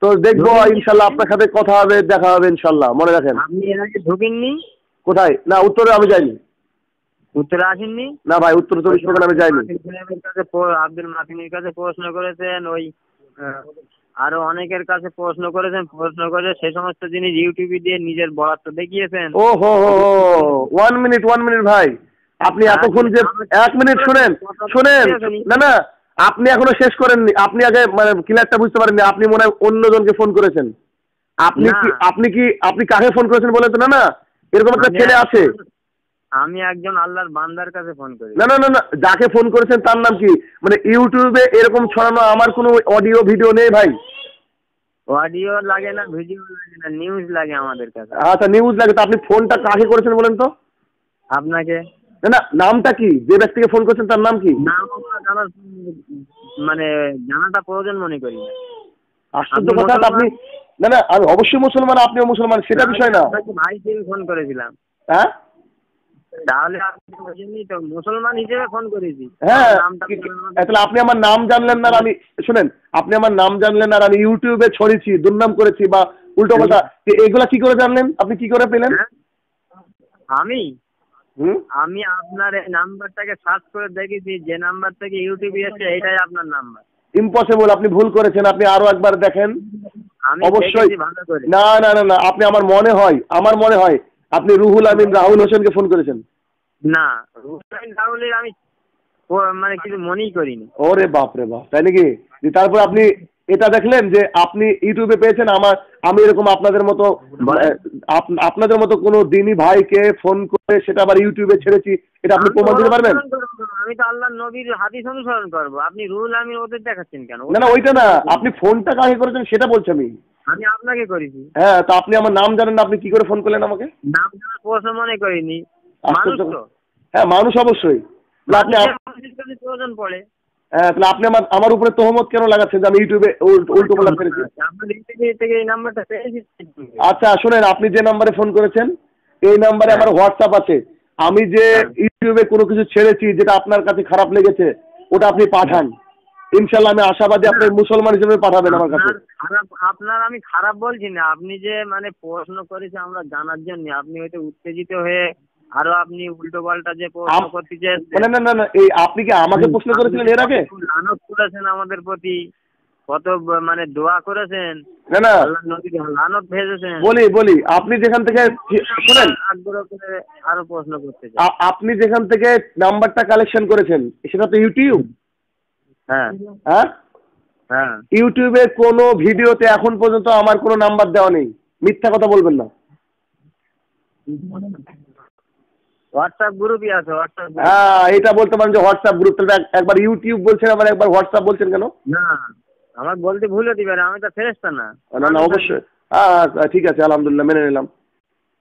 Speaker 2: তো দেখবো ইনশাল্লাহ আপনার সাথে কথা হবে, দেখা হবে ইনশাল্লাহ, মনে রাখেন।
Speaker 1: আপনি এর আগে ঢুকেননি?
Speaker 2: কোথায়? না, উত্তরে আমি যাইনি।
Speaker 1: উত্তরে আসেননি?
Speaker 2: না ভাই, উত্তর 24 পরগনা আমি যাইনি।
Speaker 1: আব্দুল মাতিনের কাছে প্রশ্ন করেছেন, ওই আরো অনেকের কাছে প্রশ্ন করেছেন, প্রশ্ন করে সে সমস্ত জিনিস ইউটিউবে দিয়ে নিজের বরাত দেখিয়েছেন।
Speaker 2: ও হো হো, 1 মিনিট ভাই, আপনি এতক্ষণ যে 1 মিনিট শুনেন, না না, আপনি এখনো শেষ করেননি। আপনি আগে মানে ক্লিয়ারটা বুঝতে পারেননি। আপনি মনে হয় অন্যজনকে ফোন করেছেন। আপনি কাকে ফোন করেছেন বলেন তো? না না, এরকম একটা ছেলে আছে।
Speaker 1: আমি একজন আল্লাহর বান্দার কাছে ফোন করি।
Speaker 2: না না না না, যাকে ফোন করেছেন তার নাম কি? মানে ইউটিউবে এরকম ছড়ানো আমার কোনো অডিও ভিডিও নেই ভাই।
Speaker 1: অডিও লাগে না, ভিডিও লাগে না, নিউজ লাগে আমাদের কাছে।
Speaker 2: আচ্ছা, নিউজ লাগে, তো আপনি ফোনটা কাকে করেছেন বলেন তো?
Speaker 1: আপনাকে।
Speaker 2: না না, নামটা কি? যে ব্যক্তিকে ফোন করেছেন তার নাম কি?
Speaker 1: নাম জানার মানে জানাটা প্রয়োজন মনে করি।
Speaker 2: আশ্চর্য কথা, আপনি না না, আমি অবশ্যই মুসলমান, আপনিও মুসলমান, সেটা বিষয় না।
Speaker 1: ভাই হিসেবে ফোন করেছিলাম।
Speaker 2: হ্যাঁ,
Speaker 1: তাহলে আপনি তো মুসলমান হিসেবে ফোন করেছি।
Speaker 2: হ্যাঁ, তাহলে আপনি আমার নাম জানলেন না, আমি শুনেন, আপনি আমার নাম জানলেন আর আমি ইউটিউবে ছড়িয়েছি, দুর্নাম করেছি বা উল্টো কথা, এগুলা কি করে জানলেন? আপনি কি করে পেলেন?
Speaker 1: আমি আপনার এই নাম্বারটাকে সার্চ করে দেখেছি, যে নাম্বার থেকে ইউটিউবে এসেছে এটাই আপনার নাম্বার।
Speaker 2: ইম্পসিবল, আপনি ভুল করেছেন, আপনি আরো একবার দেখেন। অবশ্যই না না না না, আপনি আমার মনে হয় আপনি রুহুল আমিন রাহুল হোসেনকে ফোন করেছেন।
Speaker 1: না, রুহুল আমিন রাহুলের আমি মানে কিছু মনেই করিনি।
Speaker 2: ওরে বাপ রে বাপ, তাই নাকি? তারপর আপনি এটা দেখলেন যে আপনি ইউটিউবে পেয়েছেন, আমি এরকম আপনাদের মতো কোনো দিনী ভাইকে ফোন করে সেটা আবার ইউটিউবে ছেড়েছি, এটা আপনি প্রমাণ দিতে পারবেন?
Speaker 1: আমি তো আল্লাহর নবীর হাদিস অনুসরণ করব, আপনি রুহুল আমিন ওদের দেখাচ্ছেন কেন?
Speaker 2: না না, ওইটা না, আপনি ফোনটা কাকে করেছেন সেটা বলছি আমি।
Speaker 1: আমি আপনাকে করেছি।
Speaker 2: হ্যাঁ, তো আপনি আমার নাম জানেন না, আপনি কি করে ফোন করলেন আমাকে?
Speaker 1: নাম জানার প্রশ্ন মনে করিনি। মানুষ তো।
Speaker 2: হ্যাঁ, মানুষ অবশ্যই। আপনি
Speaker 1: প্রয়োজন পড়ে।
Speaker 2: হ্যাঁ, তাহলে আপনি আমার উপরে তহমত কেন লাগাচ্ছেন যে আমি ইউটিউবে উল্টো বলা ফেলেছি? আচ্ছা শুনেন, আপনি যে নাম্বারে ফোন করেছেন এই নাম্বারে আমার হোয়াটসঅ্যাপ আছে। আমি যে ইউটিউবে কোনো কিছু ছেড়েছি যেটা আপনার কাছে খারাপ লেগেছে ওটা আপনি পাঠান, ইনশাল্লাহ আমি আশাবাদী আপনি মুসলমান হিসেবে পাঠাবেন আমার কাছে।
Speaker 1: আপনার আমি খারাপ বলছি না, আপনি যে মানে প্রশ্ন করেছে আমরা জানার জন্য, আপনি হয়তো উত্তেজিত হয়ে আরো আপনি উল্টো পাল্টা যে প্রশ্ন করতে চেয়েছেন।
Speaker 2: না না না না, এই আপনি কি আমাকে প্রশ্ন করেছিলেন এর আগে?
Speaker 1: লানত করেছেন আমাদের প্রতি, কত মানে দোয়া করেছেন,
Speaker 2: না না
Speaker 1: লানত ভেজেছেন।
Speaker 2: বলি আপনি যেখান থেকে শুনেন,
Speaker 1: আগ্রহ করে আরো প্রশ্ন করতে চাই।
Speaker 2: আপনি যেখান থেকে নাম্বারটা কালেকশন করেছেন সেটা তো ইউটিউব।
Speaker 1: হ্যাঁ
Speaker 2: হ্যাঁ
Speaker 1: হ্যাঁ,
Speaker 2: ইউটিউবে কোনো ভিডিওতে এখন পর্যন্ত আমার কোনো নাম্বার দেওয়া নেই, মিথ্যা কথা বলবেন না।
Speaker 1: হোয়াটসঅ্যাপ গ্রুপই আছে, হোয়াটসঅ্যাপ।
Speaker 2: হ্যাঁ, এটা বলতে পারেন যে হোয়াটসঅ্যাপ গ্রুপ। তাহলে একবার ইউটিউব বলছেন, আবার একবার হোয়াটসঅ্যাপ বলছেন কেন?
Speaker 1: না, আমার বলতে ভুল হতে পারে, আমি তো ফেরেশতা না।
Speaker 2: না না অবশ্যই, হ্যাঁ ঠিক আছে, আলহামদুলিল্লাহ মেনে নিলাম।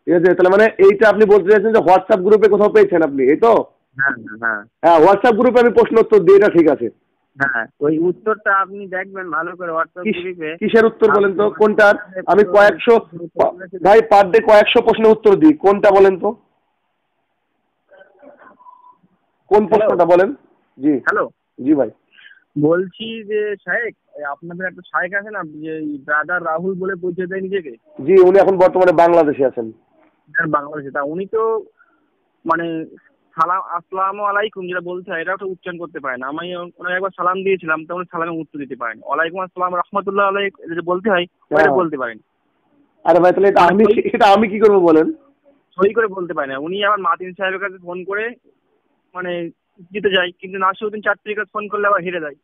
Speaker 2: ঠিক আছে, তাহলে মানে এইটা আপনি বলতে চাইছেন যে হোয়াটসঅ্যাপ গ্রুপে কোথাও পেয়েছেন আপনি, এই তো?
Speaker 1: হ্যাঁ হ্যাঁ
Speaker 2: হ্যাঁ, হোয়াটসঅ্যাপ গ্রুপে আমি প্রশ্ন উত্তর দিই, এটা ঠিক আছে।
Speaker 1: হ্যাঁ, ওই উত্তরটা আপনি দেখবেন ভালো করে হোয়াটসঅ্যাপ গ্রুপে।
Speaker 2: কিসের উত্তর বলেন তো? কোনটার? আমি কয়েকশো, ভাই পার ডে কয়েকশো প্রশ্নের উত্তর দিই, কোনটা বলেন তো? কোন প্রশ্নটা বলেন? জি
Speaker 1: হ্যালো,
Speaker 2: জি ভাই
Speaker 1: বলছি যে শায়েক, আপনাদের একটা শায়েক আছে না, যে ব্রাদার রাহুল বলে পরিচয় দেয় নিজেকে?
Speaker 2: জি, উনি এখন বর্তমানে বাংলাদেশে আছেন।
Speaker 1: বাংলাদেশে। তা উনি তো মানে সালাম আসসালামু আলাইকুম যেটা বলতে হয়, এটা তো উচ্চারণ করতে পারে না। আমি ওনাকে একবার সালাম দিয়েছিলাম, তো উনি সালামে উত্তর দিতে পারেন। ওয়ালাইকুম আসসালাম রাহমাতুল্লাহ আলাইক যেটা বলতে হয়, ওটা বলতে পারেন।
Speaker 2: আরে ভাই, তাহলে এটা আমি কি করবো বলেন?
Speaker 1: সই করে বলতে পারে না। উনি আবার মাতিন সাহেবের কাছে ফোন করে মানে দিতে যায়, কিন্তু নাসিরউদ্দিন ছাত্রীর কাছে ফোন করলে আবার হেরে যায়।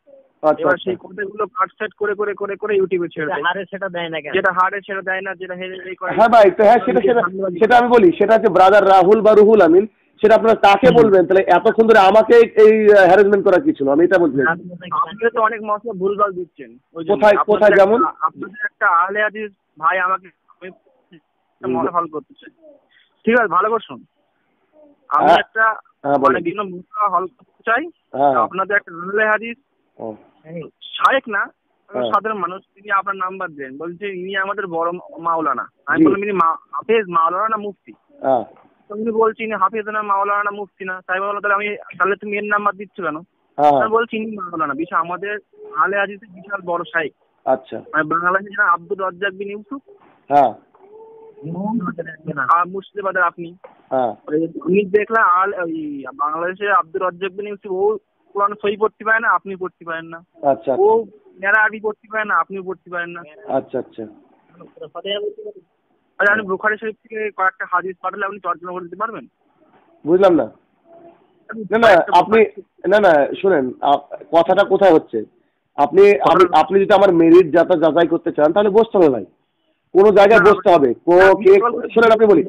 Speaker 1: এবার সেই কথাগুলো কাট সেট করে করে করে করে ইউটিউবে ছেড়ে দেয়। হারে সেটা দেয় না, যেটা হারে সেটা দেয় না, যেটা হেরে এই করে।
Speaker 2: হ্যাঁ ভাই, তো হ্যাঁ সেটা আমি বলি, সেটা হচ্ছে ব্রাদার রাহুল বা রুহুল আমিন, সেটা আপনারা তাকে বলবেন। তাহলে এতক্ষণ ধরে আমাকে এই হ্যারাসমেন্ট করা কি ছিল, আমি এটা বলছি।
Speaker 1: আপনি তো অনেক মশলা ভুলভাল দিচ্ছেন।
Speaker 2: কোথায় কোথায়? যেমন
Speaker 1: আপনাদের একটা আহলে হাদিস ভাই আমাকে মনে হল করতেছে। ঠিক আছে, ভালো করে শুন। আমি একটা মানে বিভিন্ন হল করতে চাই। আপনাদের একটা আহলে হাদিস শায়েখ না, সাধারণ মানুষ, তিনি আপনার নাম্বার দেন, বলছে ইনি আমাদের বড় মাওলানা। আমি বললাম ইনি হাফেজ মাওলানা না মুফতি? উনি বলছি ইনি হাফেজ না মাওলানা না মুফতি না। তাই বললো তাহলে তুমি এর নাম্বার দিচ্ছ কেন? আমি বলছি ইনি মাওলানা, বিশাল আমাদের আহলে হাদিসের বিশাল বড় শায়েখ।
Speaker 2: আচ্ছা,
Speaker 1: মানে বাংলাদেশে যারা আব্দুর রাজ্জাক বিন ইউসুফ,
Speaker 2: হ্যাঁ
Speaker 1: মুর্শিদাবাদের আপনি, আমি দেখলাম বাংলাদেশে আব্দুর রাজ্জাক বিন ইউসুফ, ও কোরআন সই পড়তে পারে না, আপনি পড়তে পারেন না।
Speaker 2: আচ্ছা,
Speaker 1: ও মেরা আরবি পড়তে পারে না, আপনিও পড়তে পারেন না।
Speaker 2: আচ্ছা আচ্ছা,
Speaker 1: আপনি বুখারী শরীফ থেকে কয়েকটা হাদিস পাঠালে আপনি তর্জমা করে দিতে পারবেন?
Speaker 2: বুঝলাম না। না না আপনি না শুনেন, কথাটা কোথায় হচ্ছে? আপনি যদি আমার মেরিট যাচাই করতে চান তাহলে বসতে হবে ভাই, কোন জায়গায় বসতে হবে। শুনেন, আপনি বলি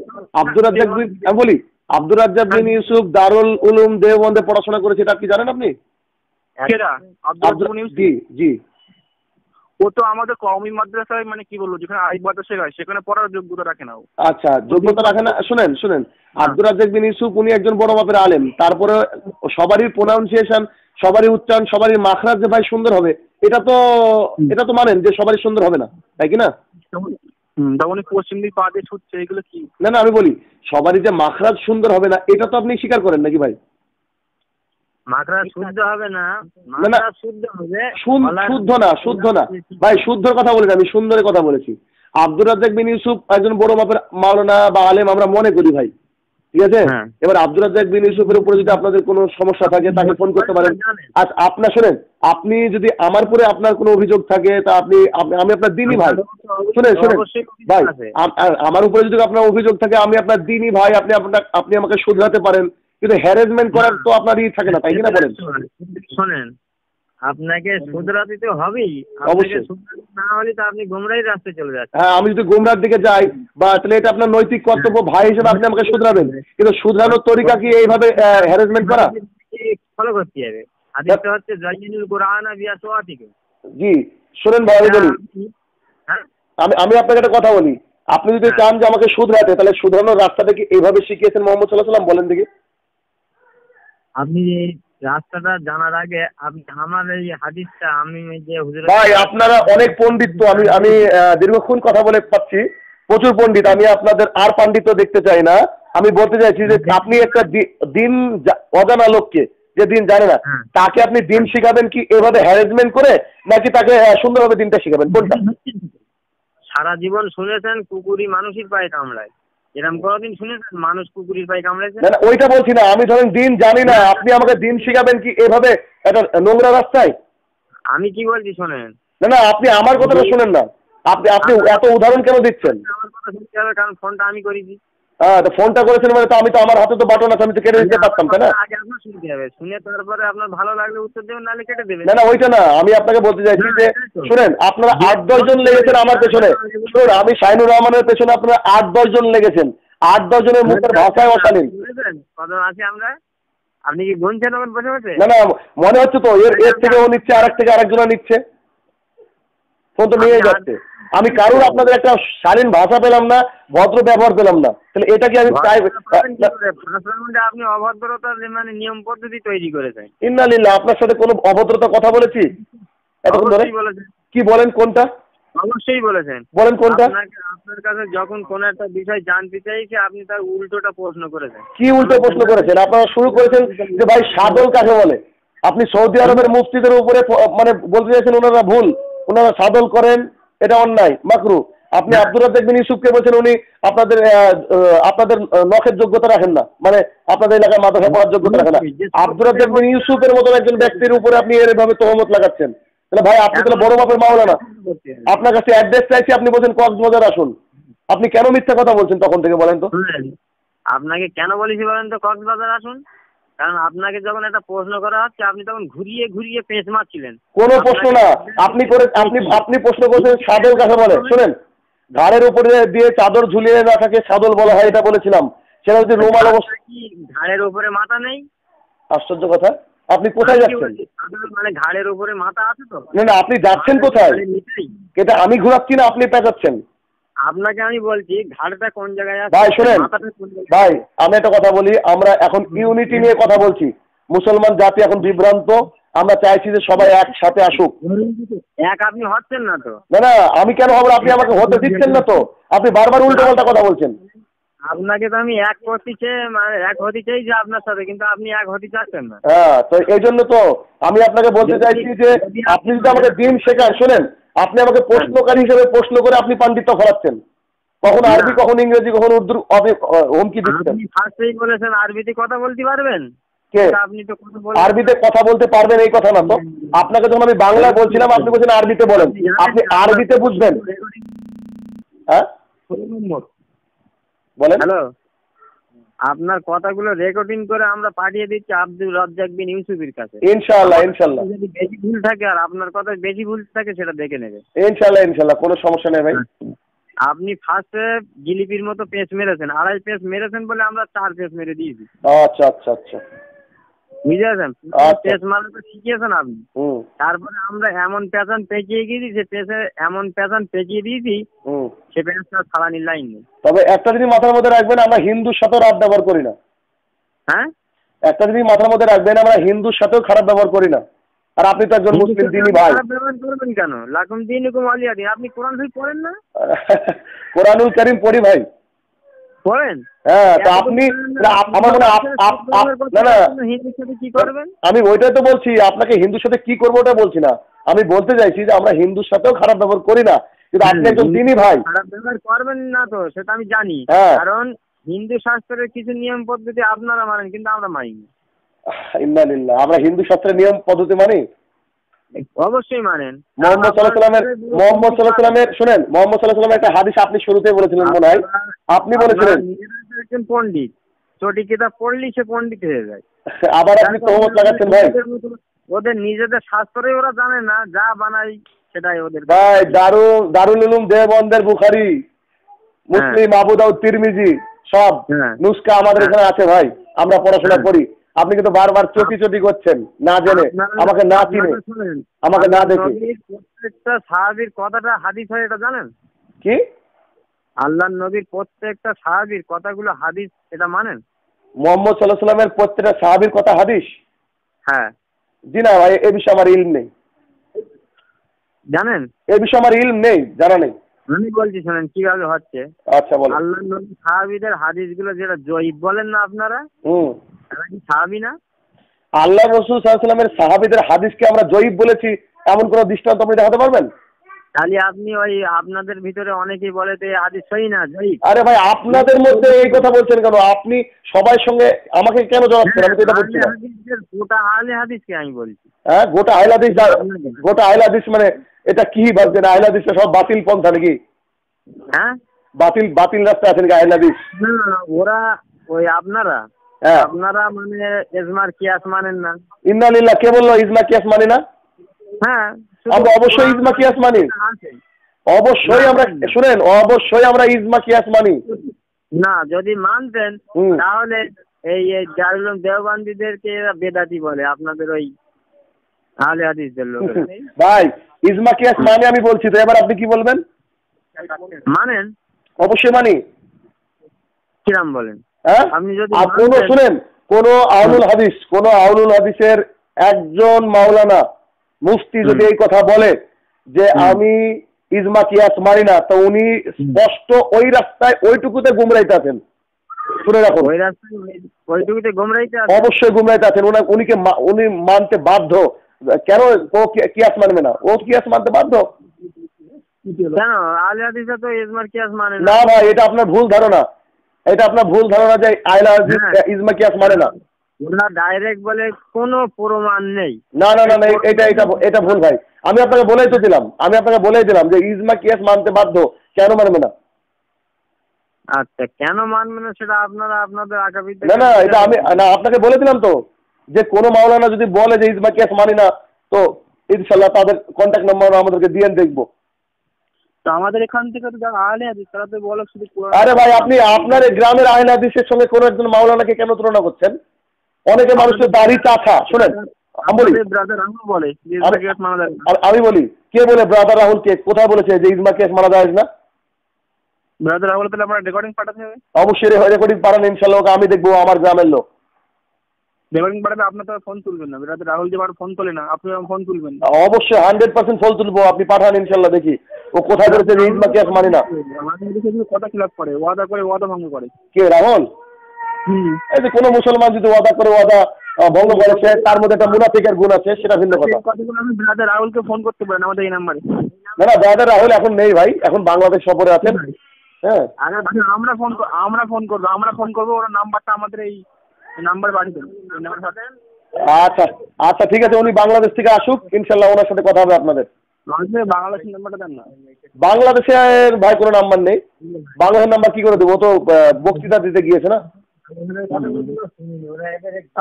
Speaker 2: আব্দুর রাজ্জাক বিন ইউসুফ দারুল উলুম দেওবন্দে পড়াশোনা করেছে, এটা কি জানেন আপনি? জি জি,
Speaker 1: ও তো আমাদের কওমি মাদ্রাসায়, মানে কি বলবো, যেখানে আরবি ভাষা শেখায় সেখানে পড়ার যোগ্যতা রাখে না।
Speaker 2: আচ্ছা, যোগ্যতা রাখে না। শুনেন আব্দুর রাজ্জাক বিন ইউসুফ উনি একজন বড় মাপের আলেম, তারপরে সবারই প্রোনাউন্সিয়েশন, সবারই উচ্চারণ, সবারই মাখরাজ যে ভাই সুন্দর হবে, এটা তো মানেন যে সবারই সুন্দর হবে না, তাই কি না?
Speaker 1: পশ্চিম দিক পা দিয়ে ছুটছে, এগুলো কি?
Speaker 2: না আমি বলি সবারই যে মাখরাজ সুন্দর হবে না, এটা তো আপনি স্বীকার করেন নাকি ভাই?
Speaker 1: মাখরাজ শুদ্ধ হবে না, শুদ্ধ হবে,
Speaker 2: শুদ্ধ না ভাই, শুদ্ধর কথা বলেছি আমি, সুন্দরের কথা বলেছি। আব্দুর রাজ্জাক বিন ইউসুফ একজন বড় মাপের মাওলানা বা আলেম আমরা মনে করি ভাই, ঠিক আছে? এবার আব্দুর রাজ্জাক বিন ইউসুফের উপরে যদি আপনাদের কোনো সমস্যা থাকে তাকে ফোন করতে পারেন। আচ্ছা, আপনার শুনেন, আপনি যদি আমার উপরে আপনার কোনো অভিযোগ থাকে তা আমি আপনার দিনই ভাই। শুনেন ভাই, আমার উপরে যদি আপনার অভিযোগ থাকে আমি আপনার দিনই ভাই, আপনি আমাকে শুধরাতে পারেন, কিন্তু হ্যারাসমেন্ট করার তো আপনারই থাকে না, তাই কিনা বলেন?
Speaker 1: শোনেন, আপনাকে শুধরাতে তো হবেই, অবশ্যই না হলে তো আপনি গুমরাহির রাস্তায় চলে যাচ্ছেন।
Speaker 2: হ্যাঁ, আমি যদি গুমরার দিকে যাই বা তাহলে এটা আপনার নৈতিক কর্তব্য ভাই হিসেবে আপনি আমাকে শুধরাবেন, কিন্তু শুধরানোর তরিকা কি এইভাবে হ্যারাসমেন্ট করা?
Speaker 1: ফলো করতে হবে। হাদিসটা হচ্ছে জাইনুল কোরআন বিআসওয়াতিকুম।
Speaker 2: জি শুনেন ভাই, আমি আপনাকে একটা কথা বলি, আপনি যদি চান যে আমাকে শুধরাতে, তাহলে শুধরানোর রাস্তাটা কি এইভাবে শিখিয়েছেন মোহাম্মদ সাল্লাল্লাহু আলাইহি ওয়াসাল্লাম? বলেন দেখি।
Speaker 1: আপনি রাস্তাটা জানার আগে আপনি আমার এই হাদিসটা, আমি যে হুজুর
Speaker 2: ভাই আপনারা অনেক পণ্ডিত, তো আমি দীর্ঘক্ষণ কথা বলে পাচ্ছি, প্রচুর পণ্ডিত, আমি আপনাদের আর পাণ্ডিত্য দেখতে চাই না। আমি বলতে চাইছি যে আপনি একটা দিন অজানা লোককে, যে দিন জানে না, তাকে আপনি দিন শিখাবেন কি এভাবে হ্যারাসমেন্ট করে, নাকি তাকে সুন্দরভাবে দিনটা শিখাবেন, কোনটা?
Speaker 1: সারা জীবন শুনেছেন কুকুরি মানুষের পায়ে কামড়ায়, এরকম কোনোদিন শুনেছেন মানুষ কুকুরের পায়ে কামড়েছে?
Speaker 2: না না ওইটা বলছি না, আমি ধরেন দিন জানি না, আপনি আমাকে দিন শিখাবেন কি এভাবে একটা নোংরা রাস্তায়?
Speaker 1: আমি কি বলছি শোনেন।
Speaker 2: না না আপনি আমার কথাটা শুনেন না, আপনি আপনি এত উদাহরণ কেন দিচ্ছেন?
Speaker 1: আমার কথা শুনতে হবে, কারণ ফোনটা আমি করেছি।
Speaker 2: হ্যাঁ তো ফোনটা করেছেন মানে তো আমি তো আমার হাতে তো বাটন আছে, আমি তো কেটে দিতে পারতাম তাই না?
Speaker 1: আগে আপনার শুনতে হবে, শুনে তারপরে আপনার ভালো লাগলে উত্তর দেবেন, নাহলে কেটে দেবেন।
Speaker 2: না না ওইটা না, আমি আপনাকে বলতে চাইছি যে শুনেন আপনারা 8-10 জন লেগেছেন আমার পেছনে, শুনুন আমি শাহিনুর রহমানের পেছনে আপনারা 8-10 জন লেগেছেন, 8-10 জনের মুখের ভাষায় অশালীন।
Speaker 1: কজন আছি আমরা? আপনি কি গুনছেন আমার বসে বসে?
Speaker 2: না না মনে হচ্ছে তো এর থেকে ও নিচ্ছে, আরেক থেকে আরেকজনা নিচ্ছে, ফোন তো নিয়ে যাচ্ছে। আমি কারোর আপনাদের একটা শালীন ভাষা পেলাম না, ভদ্র ব্যবহার পেলাম না, তাহলে এটা কি আমি
Speaker 1: আপনি অভদ্রতার মানে নিয়ম পদ্ধতি তৈরি করেছেন।
Speaker 2: ইন্নালিল্লাহ, আপনার সাথে কোনো অভদ্রতা কথা বলেছি এতক্ষণ ধরে? কি বলেন কোনটা?
Speaker 1: অবশ্যই বলেছেন।
Speaker 2: বলেন কোনটা?
Speaker 1: আপনার কাছে যখন কোনো একটা বিষয় জানতে চাইছে আপনি তার উল্টোটা প্রশ্ন করেছেন।
Speaker 2: কি উল্টো প্রশ্ন করেছেন? আপনারা শুরু করেছেন যে ভাই সাদল কাকে বলে? আপনি সৌদি আরবের মুফতিদের উপরে মানে বলতে চাইছেন ওনারা ভুল, ওনারা সাদল করেন, এটা অন্যায় মাকরু। আপনি আব্দুর রাজ্জাক বিন ইউসুফকে বলছেন উনি আপনাদের আপনাদের নখের যোগ্যতা রাখেন না, মানে আপনাদের এলাকায় মাদ্রাসা পড়ার যোগ্যতা রাখেন না। আব্দুর রাজ্জাক বিন ইউসুফের মতন একজন ব্যক্তির উপরে আপনি এভাবে তহমত লাগাচ্ছেন, তাহলে ভাই আপনি তাহলে বড় মাপের মাওলানা। আপনার কাছে অ্যাড্রেস চাইছি, আপনি বলছেন কক্সবাজার আসুন। আপনি কেন মিথ্যা কথা বলছেন তখন থেকে বলেন তো?
Speaker 1: আপনাকে কেন বলেছি বলেন তো কক্সবাজার আসুন? কারণ আপনাকে যখন একটা প্রশ্ন করা হচ্ছে আপনি তখন ঘুরিয়ে ঘুরিয়ে পেঁচ মারছিলেন।
Speaker 2: কোনো প্রশ্ন না, আপনি প্রশ্ন করছেন সাদল কাকে বলে। শুনেন, ঘাড়ের উপরে দিয়ে চাদর ঝুলিয়ে না থাকে সাদল বলা হয়, এটা বলেছিলাম। সেটা হচ্ছে রুমাল অবস্থা।
Speaker 1: ঘাড়ের উপরে মাথা নেই?
Speaker 2: আশ্চর্য কথা, আপনি কোথায় যাচ্ছেন?
Speaker 1: মানে ঘাড়ের উপরে মাথা আছে তো?
Speaker 2: না না আপনি যাচ্ছেন কোথায়? এটা আমি ঘোরাচ্ছি না, আপনি পেঁচাচ্ছেন।
Speaker 1: আপনাকে আমি বলছি ঘাড়টা কোন জায়গায় আছে।
Speaker 2: ভাই শুনেন ভাই, আমি একটা কথা বলি, আমরা এখন ইউনিটি নিয়ে কথা বলছি। মুসলমান জাতি এখন বিভ্রান্ত, আমরা চাইছি যে সবাই একসাথে আসুক।
Speaker 1: এক আপনি হচ্ছেন না তো?
Speaker 2: না না আমি কেন হবো? আপনি আমাকে হতে দিচ্ছেন না তো, আপনি বারবার উল্টো পাল্টা কথা বলছেন।
Speaker 1: আপনাকে তো আমি এক করতে মানে এক হতে চাই যে আপনার সাথে, কিন্তু আপনি এক হতে চাচ্ছেন না।
Speaker 2: হ্যাঁ তো এই জন্য তো আমি আপনাকে বলতে চাইছি যে আপনি যদি আমাকে দিন শেখান, শোনেন আপনি আমাকে প্রশ্নকারী হিসেবে প্রশ্ন করে আপনি পাণ্ডিত্য ফলাচ্ছেন, কখন আরবি কখন ইংরেজি কখন উর্দু হুমকি দিচ্ছেন।
Speaker 1: আপনি ফার্স্টেই বলেছেন আরবিতে কথা বলতে পারবেন।
Speaker 2: কে
Speaker 1: আপনি তো
Speaker 2: আরবিতে কথা বলতে পারবেন এই কথা না তো? আপনাকে যখন আমি বাংলায় বলছিলাম আপনি বলছেন আরবিতে বলেন, আপনি আরবিতে বুঝবেন। হ্যাঁ বলেন।
Speaker 1: হ্যালো, আপনার কথাগুলো রেকর্ডিং করে আমরা পাঠিয়ে দিচ্ছি আব্দুর রাজ্জাক বিন ইউসুফের কাছে।
Speaker 2: ইনশাআল্লাহ ইনশাআল্লাহ।
Speaker 1: যদি বেশি ভুল থাকে আর আপনার কথায় বেশি ভুল থাকে সেটা দেখে নেবে।
Speaker 2: ইনশাআল্লাহ ইনশাআল্লাহ, কোনো সমস্যা নেই ভাই।
Speaker 1: আপনি ফার্স্টে জিলিপির মতো পেঁচ মেরেছেন, 2.5 পেঁচ মেরেছেন বলে আমরা 4 পেঁচ মেরে দিয়েছি।
Speaker 2: আচ্ছা আচ্ছা আচ্ছা,
Speaker 1: বুঝেছেন? পেঁচ মারতে শিখিয়েছেন আপনি। তারপরে আমরা এমন পেঁচান পেঁচিয়ে গিয়েছি, সে পেঁচে এমন পেঁচান পেঁচিয়ে দিয়েছি সে পেঁচটা ছাড়ানির লাইন নেই।
Speaker 2: তবে একটা জিনিস মাথার মধ্যে রাখবেন, আমরা হিন্দুর সাথেও রাত ব্যবহার করি না।
Speaker 1: হ্যাঁ
Speaker 2: একটা জিনিস মাথার মধ্যে রাখবেন, আমরা হিন্দুর সাথেও খারাপ ব্যবহার করি না। আর আপনি তো একজন মুসলিম দিনী ভাই।
Speaker 1: খারাপ ব্যবহার করবেন কেন? লাকুম দীনুকুম ওয়ালিয়া দিন। আপনি কোরআন শরীফ পড়েন না?
Speaker 2: কোরআনুল কারীম পড়ি ভাই।
Speaker 1: পড়েন?
Speaker 2: হ্যাঁ তো আপনি আমার মনে না না
Speaker 1: হিন্দুর সাথে কি করবেন?
Speaker 2: আমি ওইটাই তো বলছি, আপনাকে হিন্দুর সাথে কি করবো ওটা বলছি না, আমি বলতে চাইছি যে আমরা হিন্দুর সাথেও খারাপ ব্যবহার করি না, কিন্তু আপনি একজন দিনী ভাই।
Speaker 1: খারাপ ব্যবহার করবেন না তো সেটা আমি জানি, কারণ হিন্দু শাস্ত্রের কিছু নিয়ম পদ্ধতি আপনারা মানেন কিন্তু আমরা মানি না।
Speaker 2: ইন্নালিল্লাহ, আমরা হিন্দু শাস্ত্রের নিয়ম পদ্ধতি মানি?
Speaker 1: অবশ্যই মানেন।
Speaker 2: মোহাম্মদ সাল্লাল্লাহু আলাইহি সাল্লামের শুনেন, মোহাম্মদ সাল্লাল্লাহু আলাইহি সাল্লামের একটা হাদিস আপনি শুরুতেই বলেছিলেন মনে হয়, আপনি বলেছিলেন
Speaker 1: একজন পণ্ডিত সঠিক কিতাব পড়লেই সে পণ্ডিত হয়ে যায়।
Speaker 2: আবার আপনি তহমত লাগাচ্ছেন ভাই।
Speaker 1: ওদের নিজেদের শাস্ত্রে ওরা জানে না, যা বানাই সেটাই ওদের।
Speaker 2: ভাই দারুল উলুম দেওবন্দের বুখারী মুসলিম আবু দাউদ তিরমিজি সব নুসকা আমাদের এখানে আছে ভাই, আমরা পড়াশোনা করি। আপনি কিন্তু বারবার চটি করছেন না জেনে, আমাকে না চিনে, আমাকে না দেখে।
Speaker 1: প্রত্যেকটা সাহাবীর কথাটা হাদিস হয়, এটা জানেন
Speaker 2: কি?
Speaker 1: আল্লাহর নবীর প্রত্যেকটা সাহাবীর কথাগুলো হাদিস, এটা মানেন?
Speaker 2: মুহাম্মদ সাল্লাল্লাহু আলাইহি ওয়াসাল্লামের প্রত্যেকটা সাহাবীর কথা হাদিস?
Speaker 1: হ্যাঁ।
Speaker 2: জি না ভাই, এ বিষয়ে আমার ইলম নেই।
Speaker 1: জানেন?
Speaker 2: এ বিষয়ে আমার ইলম নেই, জানা নেই।
Speaker 1: আমি বলছি শোনেন কিভাবে হচ্ছে।
Speaker 2: আচ্ছা বলেন।
Speaker 1: আল্লাহর নবী সাহাবীদের হাদিসগুলো যেটা জয়ীফ বলেন না আপনারা, এটা কি সাহাবী না?
Speaker 2: আল্লাহ রাসূল সাল্লাল্লাহু আলাইহি ওয়াসাল্লামের সাহাবীদের হাদিসকে আমরা জয়ীফ বলেছি এমন কোন দৃষ্টান্ত আপনি দেখাতে পারবেন?
Speaker 1: তাহলে আপনি ওই আপনাদের ভিতরে অনেকেই বলে যে হাদিস সহি না সহি।
Speaker 2: আরে ভাই আপনাদের মধ্যে এই কথা বলছেন কেন? আপনি সবার সঙ্গে আমাকে কেন জড়াচ্ছেন? আমি তো এটা বলছি না।
Speaker 1: গোটা আহলে হাদিসকে আমি বলছি।
Speaker 2: হ্যাঁ, গোটা আহলে হাদিস, গোটা আহলে হাদিস মানে এটা কি ভাবছেন? আহলে হাদিসটা সব বাতিল পন্থা নাকি?
Speaker 1: হ্যাঁ,
Speaker 2: বাতিল বাতিল রাস্তা আছে নাকি আহলে হাদিস?
Speaker 1: না ওরা ওই আপনারা মানে ইজমার কিয়াস মানেন না।
Speaker 2: ইন্নালিল্লাহ, কে বললো ইজমা কিয়াস মানি না?
Speaker 1: হ্যাঁ,
Speaker 2: আমরা অবশ্যই ইজমা কিয়াস মানি। অবশ্যই আমরা, শুনেন, অবশ্যই আমরা ইজমা কিয়াস মানি।
Speaker 1: না যদি মানতেন তাহলে এই দারুল উলুম দেওবন্দীদেরকে বেদাতি বলে, আপনাদের ওই আহলে হাদিসদের লোক।
Speaker 2: ভাই ইজমা কিয়াস মানে আমি বলছি তো, এবার আপনি কি বলবেন?
Speaker 1: মানেন?
Speaker 2: অবশ্যই মানি।
Speaker 1: কিরাম বলেন?
Speaker 2: হ্যাঁ,
Speaker 1: আপনি যদি
Speaker 2: কোনো শুনেন, কোন আউলুল হাদিসের একজন মাওলানা মুফতি যদি এই কথা বলে যে আমি ইজমা কিয়াস মানি না, তো উনি স্পষ্ট ওই রাস্তায় ওইটুকুতে গুমরাইতে আছেন। শুনে রাখুন,
Speaker 1: ওই রাস্তায় ওইটুকুতে গুমরাইতে আছেন,
Speaker 2: অবশ্যই গুমরাইতে আছেন। উনি মানতে বাধ্য। কেন ও কিয়াস মানবে না? ও কিয়াস মানতে বাধ্য।
Speaker 1: কেন? আহলে হাদিসরা তো ইজমার কিয়াস মানে
Speaker 2: না ভাই, এটা আপনার ভুল ধারণা। এটা আপনার ভুল ধারণা যে আহলে হাদিস ইজমা কিয়াস মানে না।
Speaker 1: ওরা ডাইরেক্ট বলে কোনো প্রমাণ নেই।
Speaker 2: না না না, এটা ভুল ভাই। আমি আপনাকে বলেই দিলাম যে ইজমা কিয়াস মানতে বাধ্য। কেন মানবে না?
Speaker 1: আচ্ছা, কেন মানবে না সেটা আপনারা আপনাদের আগামী।
Speaker 2: না, এটা আমি আপনাকে বলে দিলাম তো, যে কোনো মাওলানা যদি বলে যে ইজমা কিয়াস মানি না, তো ইনশাল্লাহ তাদের কন্ট্যাক্ট নাম্বার আমাদেরকে দিয়ে দেখবো।
Speaker 1: তো আমাদের এখান থেকে তো যারা আহলে হাদিস তারা তো বলে শুধু।
Speaker 2: আরে ভাই, আপনি আপনার গ্রামের আহলে হাদিসের সঙ্গে কোনো একজন মাওলানাকে কেন তুলনা করছেন? অনেকে মানুষের দাড়ি চাচা। শুনেন, আমি বলি, কে বলে ব্রাদার রাহুল? কে কোথায় বলেছে যে ইজমা কিয়াস মানা যায় না?
Speaker 1: ব্রাদার রাহুল তাহলে আমরা রেকর্ডিং পাঠাতে হবে।
Speaker 2: অবশ্যই রেকর্ডিং পাঠান, ইনশাল্লাহ আমি দেখবো। আমার গ্রামের লোক
Speaker 1: রেকর্ডিং পাঠালে আপনার তো ফোন তুলবেন না। ব্রাদার রাহুল যে ফোন তোলে না, আপনি ফোন তুলবেন।
Speaker 2: অবশ্যই 100% ফোন তুলবো। আপনি পাঠান, ইনশাল্লাহ দেখি ও কোথায় বলেছে যে ইজমা কিয়াস মানি না।
Speaker 1: কথা খিলাফ করে, ওয়াদা করে, ওয়াদা ভঙ্গ করে।
Speaker 2: কে? রাহুল? এই যে কোনো মুসলমান যদি ওয়াদা করে, ওয়াদা ভঙ্গ করেছে, তার মধ্যে একটা মুনাফিকের গুণ আছে, সেটা ভিন্ন কথা।
Speaker 1: আমি ব্রাদার রাহুলকে ফোন করতে পারেন আমাদের এই নাম্বারে।
Speaker 2: না, ব্রাদার রাহুল এখন নেই ভাই, এখন বাংলাদেশ সফরে আছেন। হ্যাঁ,
Speaker 1: আমরা ফোন করবো, ওর নাম্বারটা আমাদের এই নাম্বার পাঠিয়ে দেবেন।
Speaker 2: আচ্ছা আচ্ছা, ঠিক আছে। উনি বাংলাদেশ থেকে আসুক, ইনশাল্লাহ ওনার সাথে কথা হবে আপনাদের।
Speaker 1: বাংলাদেশের নাম্বারটা দেন না।
Speaker 2: বাংলাদেশের ভাই কোনো নাম্বার নেই। বাংলাদেশের নাম্বার কি করে দেবো? তো বক্তৃতা দিতে গিয়েছে না।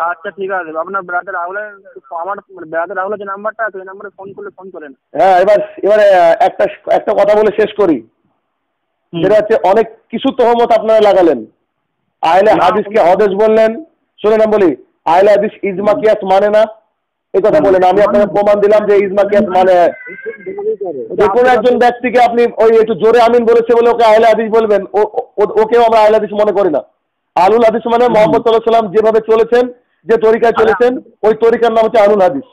Speaker 1: আচ্ছা ঠিক আছে, আপনার ব্রাদার রাহুলের, আমার ব্রাদার রাহুলের যে নাম্বারটা আছে ওই নাম্বারে ফোন করলে ফোন করেন।
Speaker 2: হ্যাঁ, এবারে একটা কথা বলে শেষ করি। সেটা হচ্ছে, অনেক কিছু তহমত আপনারা লাগালেন। আহলে হাদিসকে হাদিস বললেন। শুনে না বলি, আহলে হাদিস ইজমা কিয়াস মানে না, এই কথা বলেন। আমি আপনাকে প্রমাণ দিলাম যে ইজমা কিয়াস মানে। যে কোনো একজন ব্যক্তিকে আপনি ওই একটু জোরে আমিন বলেছে বলে ওকে আহলে হাদিস বলবেন, ওকেও আমরা আহলে হাদিস মনে করি না। আহলুল হাদিস মানে মুহাম্মদ সাল্লাল্লাহু আলাইহি ওয়াসাল্লাম যেভাবে চলেছেন, যে তরিকায় চলেছেন, ওই তরিকার নাম হচ্ছে আহলুল হাদিস।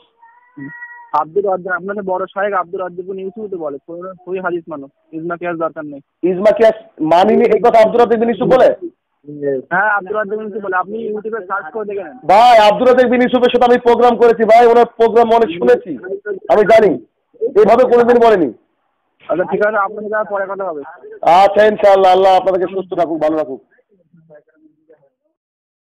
Speaker 1: আব্দুর রাজ্জাক, আপনাদের বড় শাইখ আব্দুর রাজ্জাক ইউসুফ তো বলে সহি হাদিস মানো, ইজমা কিয়াস দরকার নেই।
Speaker 2: ইজমা কিয়াস মানিনি, এই কথা আব্দুর রাজ্জাক ইউসুফ বলে?
Speaker 1: হ্যাঁ, আব্দুর রাজ্জাক ইউসুফ বলে। আপনি ইউটিউবে সার্চ করে দেখেন
Speaker 2: ভাই। আব্দুর রাজ্জাক ইউসুফের সাথে আমি প্রোগ্রাম করেছি ভাই, ওনার প্রোগ্রাম অনেক শুনেছি, আমি জানি। এইভাবে কোনোদিন বলেনি।
Speaker 1: আচ্ছা ঠিক আছে, আপনাদের পরে কথা হবে।
Speaker 2: আচ্ছা, ইনশাআল্লাহ। আল্লাহ আপনাদেরকে সুস্থ রাখুক, ভালো রাখুক।